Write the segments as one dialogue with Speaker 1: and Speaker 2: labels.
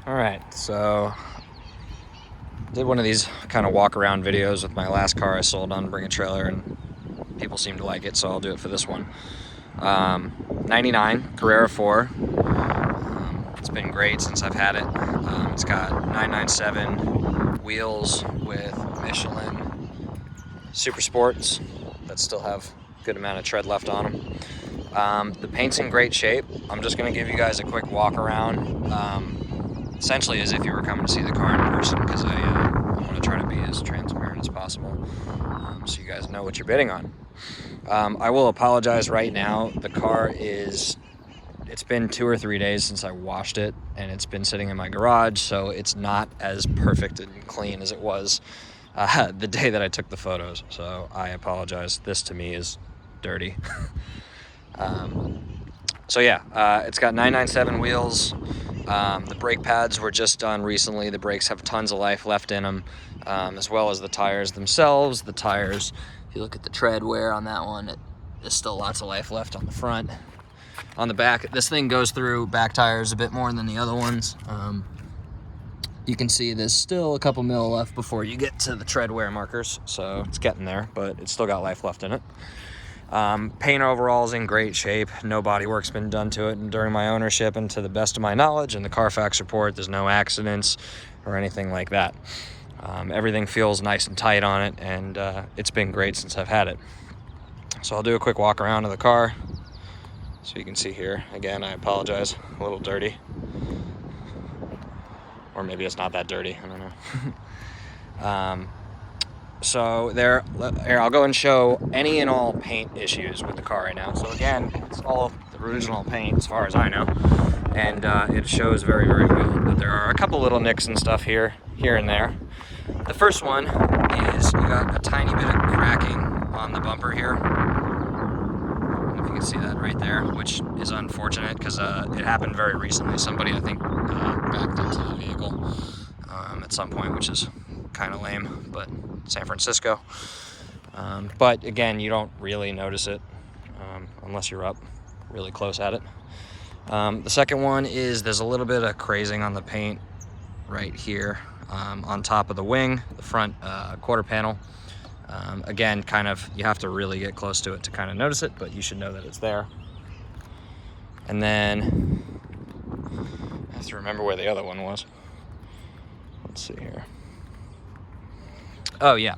Speaker 1: All right, so did one of these kind of walk around videos with my last car I sold on Bring a Trailer, and people seem to like it, so I'll do it for this one. 99 Carrera 4. It's been great since I've had it. It's got 997 wheels with Michelin Super Sports that still have a good amount of tread left on them. The paint's in great shape. I'm just going to give you guys a quick walk around, essentially as if you were coming to see the car in person, because I want to try to be as transparent as possible, so you guys know what you're bidding on. I will apologize right now. The car it's been 2 or 3 days since I washed it, and it's been sitting in my garage, so it's not as perfect and clean as it was the day that I took the photos. So I apologize. This to me is dirty. So yeah, it's got 997 wheels. The brake pads were just done recently. The brakes have tons of life left in them, as well as the tires themselves. The tires, if you look at the tread wear on that one, there's still lots of life left on the front. On the back, this thing goes through back tires a bit more than the other ones. You can see there's still a couple mil left before you get to the tread wear markers, so it's getting there, but it's still got life left in it. Paint overall is in great shape. No body work's been done to it during my ownership, and to the best of my knowledge and the Carfax report, there's no accidents or anything like that. Everything feels nice and tight on it, and it's been great since I've had it. So I'll do a quick walk around of the car so you can see here. Again, I apologize, a little dirty. Or maybe it's not that dirty, I don't know. So here, I'll go and show any and all paint issues with the car right now. So again, it's all the original paint as far as I know, and it shows very, very well. But there are a couple little nicks and stuff here and there. The first one is you got a tiny bit of cracking on the bumper here. I don't know if you can see that right there, which is unfortunate because it happened very recently. Somebody, I think, backed into the vehicle at some point, which is kind of lame, but San Francisco. But again, you don't really notice it unless you're up really close at it. The second one is there's a little bit of crazing on the paint right here on top of the wing, the front quarter panel. Again, kind of, you have to really get close to it to kind of notice it, but you should know that it's there. And then I have to remember where the other one was. Let's see here. Oh yeah,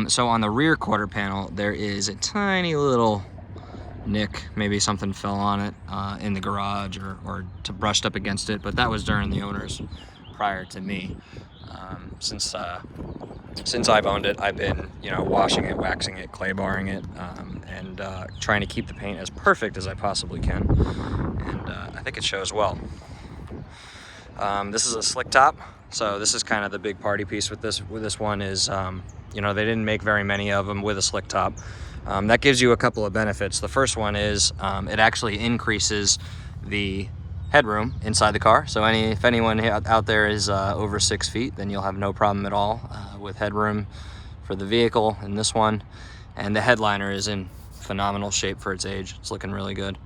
Speaker 1: so on the rear quarter panel, there is a tiny little nick. Maybe something fell on it in the garage or brushed up against it, but that was during the owners prior to me. Since I've owned it, I've been, washing it, waxing it, clay barring it, and trying to keep the paint as perfect as I possibly can. And I think it shows well. This is a slick top, so this is kind of the big party piece with this one is, they didn't make very many of them with a slick top. That gives you a couple of benefits. The first one is it actually increases the headroom inside the car. So if anyone out there is over 6 feet, then you'll have no problem at all with headroom for the vehicle in this one. And the headliner is in phenomenal shape for its age. It's looking really good.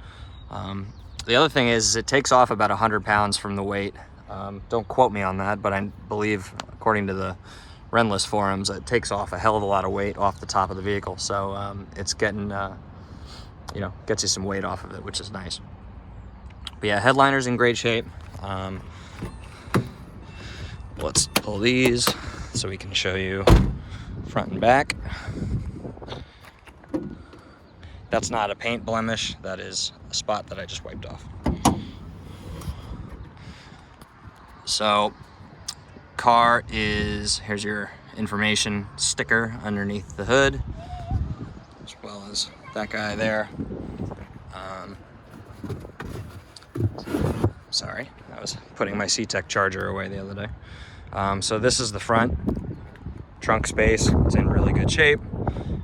Speaker 1: The other thing is it takes off about 100 pounds from the weight. Don't quote me on that, but I believe, according to the Renless forums, it takes off a hell of a lot of weight off the top of the vehicle. So it's getting, gets you some weight off of it, which is nice. But yeah, headliner's in great shape. Let's pull these so we can show you front and back. That's not a paint blemish. That is a spot that I just wiped off. So here's your information sticker underneath the hood, as well as that guy there. Sorry, I was putting my C-Tech charger away the other day. So this is the front trunk space. It's in really good shape.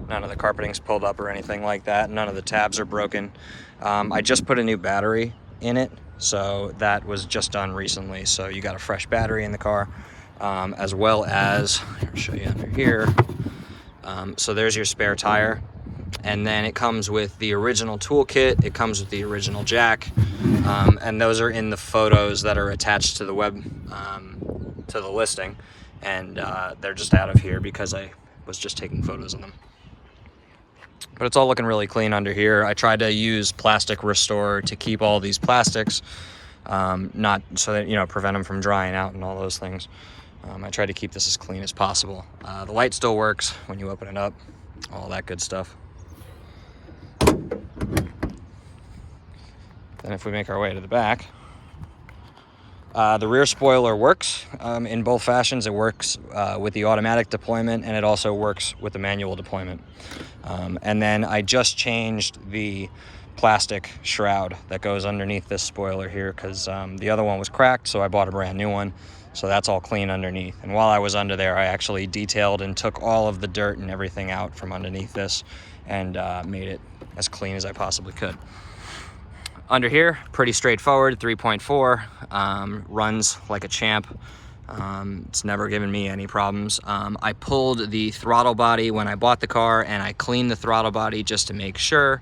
Speaker 1: None of the carpeting's pulled up or anything like that. None of the tabs are broken. I just put a new battery in it, so that was just done recently. So you got a fresh battery in the car, as well as, I'll show you under here. So there's your spare tire. And then it comes with the original toolkit. It comes with the original jack. And those are in the photos that are attached to the web, to the listing. And they're just out of here because I was just taking photos of them. But it's all looking really clean under here. I tried to use plastic restore to keep all these plastics, not so that, you know, prevent them from drying out and all those things. I tried to keep this as clean as possible. The light still works when you open it up, all that good stuff. Then if we make our way to the back, the rear spoiler works in both fashions. It works with the automatic deployment, and it also works with the manual deployment. And then I just changed the plastic shroud that goes underneath this spoiler here because the other one was cracked, so I bought a brand new one. So that's all clean underneath. And while I was under there, I actually detailed and took all of the dirt and everything out from underneath this and made it as clean as I possibly could. Under here, pretty straightforward, 3.4, runs like a champ. It's never given me any problems. I pulled the throttle body when I bought the car, and I cleaned the throttle body just to make sure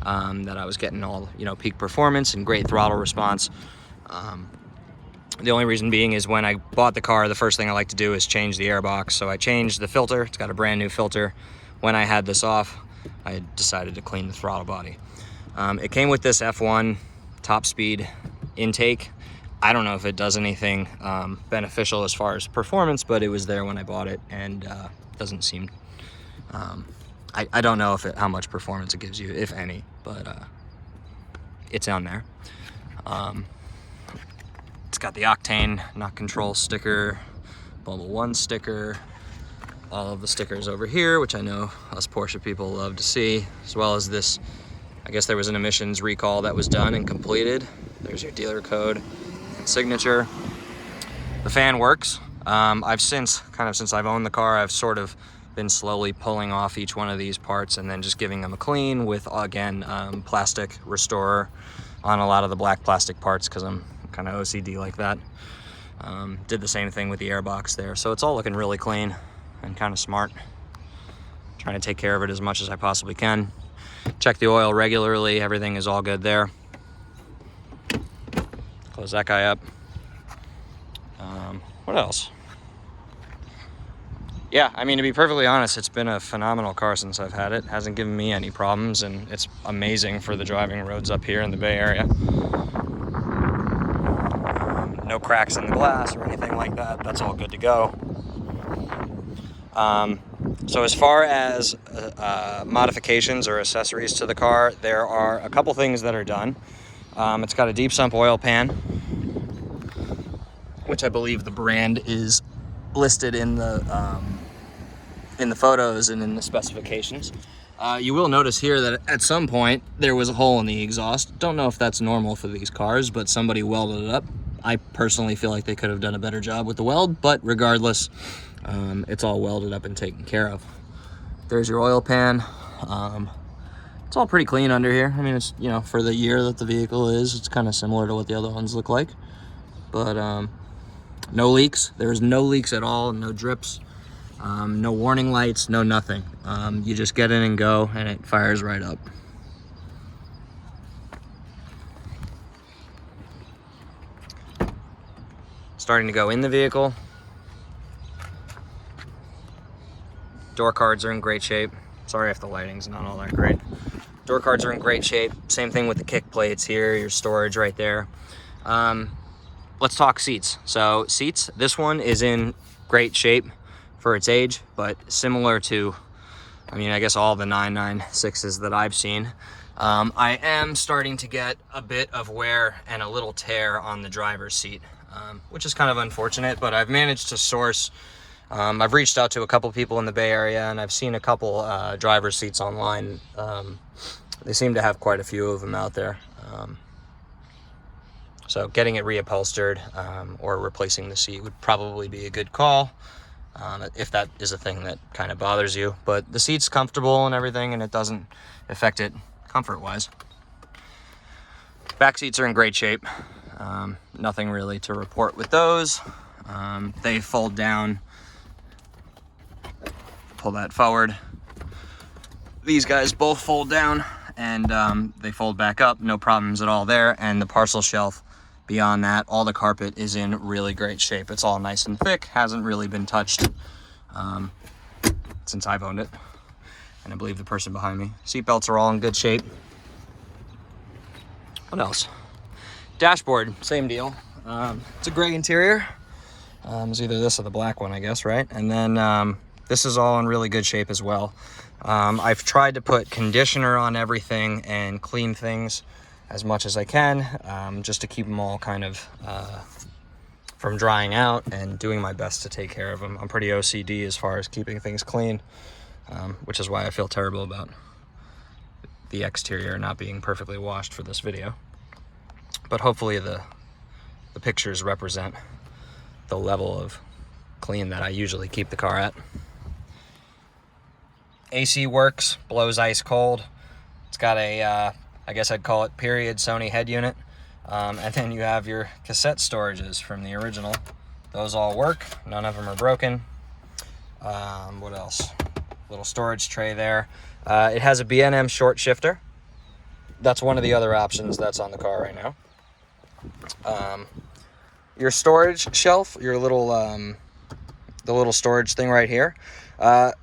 Speaker 1: that I was getting all, you know, peak performance and great throttle response. The only reason being is when I bought the car, the first thing I like to do is change the airbox. So I changed the filter. It's got a brand new filter. When I had this off, I decided to clean the throttle body. It came with this F1 top speed intake. I don't know if it does anything beneficial as far as performance, but it was there when I bought it, and doesn't seem, I don't know if how much performance it gives you, if any, but it's on there. It's got the octane knock control sticker, Bubble 1 sticker, all of the stickers over here, which I know us Porsche people love to see, as well as this. I guess there was an emissions recall that was done and completed. There's your dealer code and signature. The fan works. Since I've owned the car, I've sort of been slowly pulling off each one of these parts and then just giving them a clean with, again, plastic restorer on a lot of the black plastic parts because I'm kind of OCD like that. Did the same thing with the airbox there. So it's all looking really clean and kind of smart. Trying to take care of it as much as I possibly can. Check the oil regularly. Everything is all good there. Close that guy up. What else? Yeah, I mean, to be perfectly honest, it's been a phenomenal car since I've had it. Hasn't given me any problems, and it's amazing for the driving roads up here in the Bay Area. No cracks in the glass or anything like that. That's all good to go. So as far as modifications or accessories to the car, there are a couple things that are done. It's got a deep sump oil pan, which I believe the brand is listed in the photos and in the specifications. You will notice here that at some point there was a hole in the exhaust. Don't know if that's normal for these cars, but somebody welded it up. I personally feel like they could have done a better job with the weld, but regardless, it's all welded up and taken care of. There's your oil pan. It's all pretty clean under here. I mean, it's, you know, for the year that the vehicle is, it's kind of similar to what the other ones look like. But no leaks. There's no leaks at all, no drips, no warning lights, no nothing. You just get in and go, and it fires right up. Starting to go in the vehicle. Door cards are in great shape. Sorry if the lighting's not all that great. Door cards are in great shape. Same thing with the kick plates here, your storage right there. Let's talk seats. So seats, this one is in great shape for its age, but similar to, I mean, I guess all the 996s that I've seen. I am starting to get a bit of wear and a little tear on the driver's seat, which is kind of unfortunate, but I've managed to source, I've reached out to a couple people in the Bay Area, and I've seen a couple driver's seats online. They seem to have quite a few of them out there. So getting it reupholstered or replacing the seat would probably be a good call, if that is a thing that kind of bothers you. But the seat's comfortable and everything, and it doesn't affect it comfort-wise. Back seats are in great shape. Nothing really to report with those. They fold down. Pull that forward. These guys both fold down and they fold back up, no problems at all there. And the parcel shelf beyond that, all the carpet is in really great shape. It's all nice and thick, hasn't really been touched since I've owned it, and I believe the person behind me. Seatbelts are all in good shape. What else? Dashboard, same deal. It's a gray interior. It's either this or the black one, I guess, right? And then this is all in really good shape as well. I've tried to put conditioner on everything and clean things as much as I can, just to keep them all kind of from drying out, and doing my best to take care of them. I'm pretty OCD as far as keeping things clean, which is why I feel terrible about the exterior not being perfectly washed for this video. But hopefully the pictures represent the level of clean that I usually keep the car at. AC works, blows ice cold. It's got a, I guess I'd call it period Sony head unit. And then you have your cassette storages from the original. Those all work, none of them are broken. What else? Little storage tray there. It has a B&M short shifter. That's one of the other options that's on the car right now. Your storage shelf, your little, the little storage thing right here.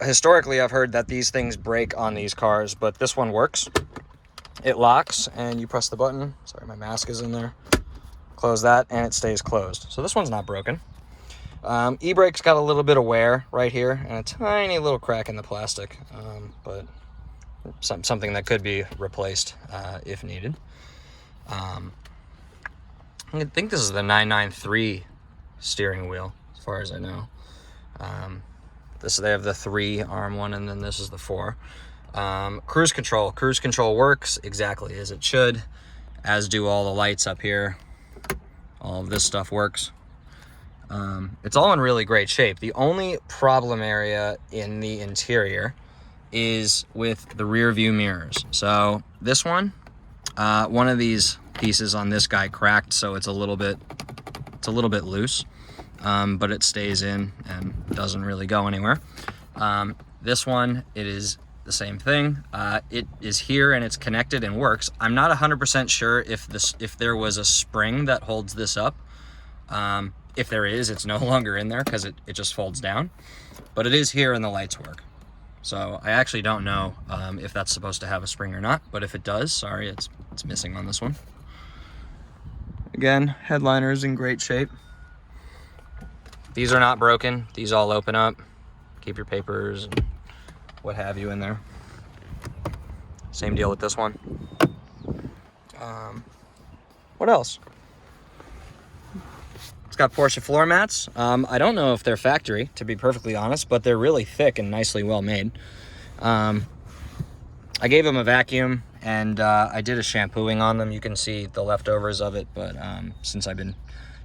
Speaker 1: Historically, I've heard that these things break on these cars, but this one works. It locks, and you press the button. Sorry, my mask is in there. Close that, and it stays closed. So this one's not broken. E-brake's got a little bit of wear right here, and a tiny little crack in the plastic, but something that could be replaced if needed. I think this is the 993 steering wheel, as far as I know. They have the 3-arm one, and then this is the 4. Cruise control works exactly as it should, as do all the lights up here. All of this stuff works. It's all in really great shape. The only problem area in the interior is with the rear view mirrors. So this one of these pieces on this guy cracked, so it's a little bit loose, but it stays in and doesn't really go anywhere. This one, it is the same thing. It is here and it's connected and works. I'm not 100% sure if there was a spring that holds this up. If there is, it's no longer in there because it just folds down, but it is here and the lights work. So I actually don't know if that's supposed to have a spring or not, but if it does, sorry, it's missing on this one. Again, headliner is in great shape. These are not broken. These all open up. Keep your papers and what have you in there. Same deal with this one. What else? It's got Porsche floor mats. I don't know if they're factory, to be perfectly honest, but they're really thick and nicely well made. I gave them a vacuum, and I did a shampooing on them. You can see the leftovers of it, but since I've been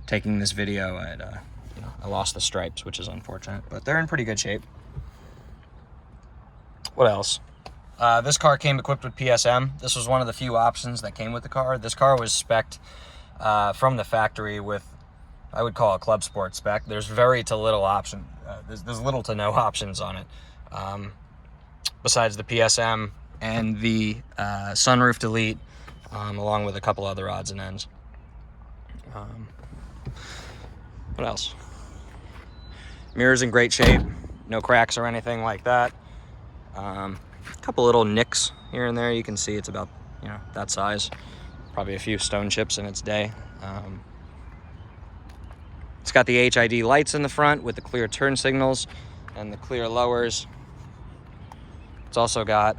Speaker 1: taking this video, I lost the stripes, which is unfortunate, but they're in pretty good shape. What else? This car came equipped with PSM. This was one of the few options that came with the car. This car was spec'd from the factory with, I would call it club sport spec. There's very to little option. There's little to no options on it, besides the PSM and the sunroof delete, along with a couple other odds and ends. What else? Mirror's in great shape, no cracks or anything like that. A couple little nicks here and there. You can see it's about that size. Probably a few stone chips in its day. It's got the HID lights in the front with the clear turn signals and the clear lowers. It's also got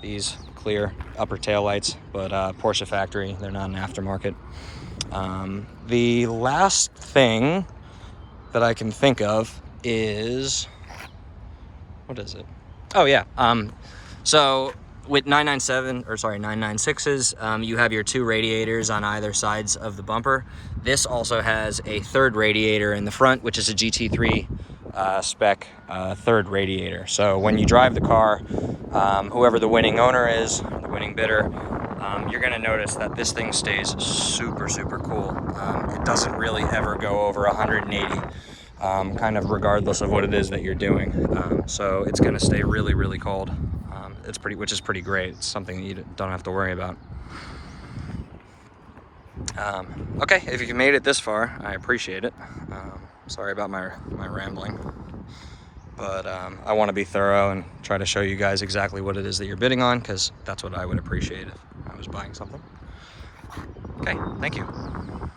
Speaker 1: these clear upper tail lights, but Porsche factory. They're not an aftermarket. The last thing that I can think of is, what is it? Oh yeah. So with 996s, you have your 2 radiators on either sides of the bumper. This also has a 3rd radiator in the front, which is a GT3 spec 3rd radiator. So when you drive the car, whoever the winning owner is, the winning bidder, you're gonna notice that this thing stays super, super cool. It doesn't really ever go over 180, kind of regardless of what it is that you're doing. So it's gonna stay really, really cold. which is pretty great. It's something that you don't have to worry about. Okay, if you made it this far, I appreciate it. Sorry about my rambling, but I want to be thorough and try to show you guys exactly what it is that you're bidding on, because that's what I would appreciate if I was buying something. Okay, thank you.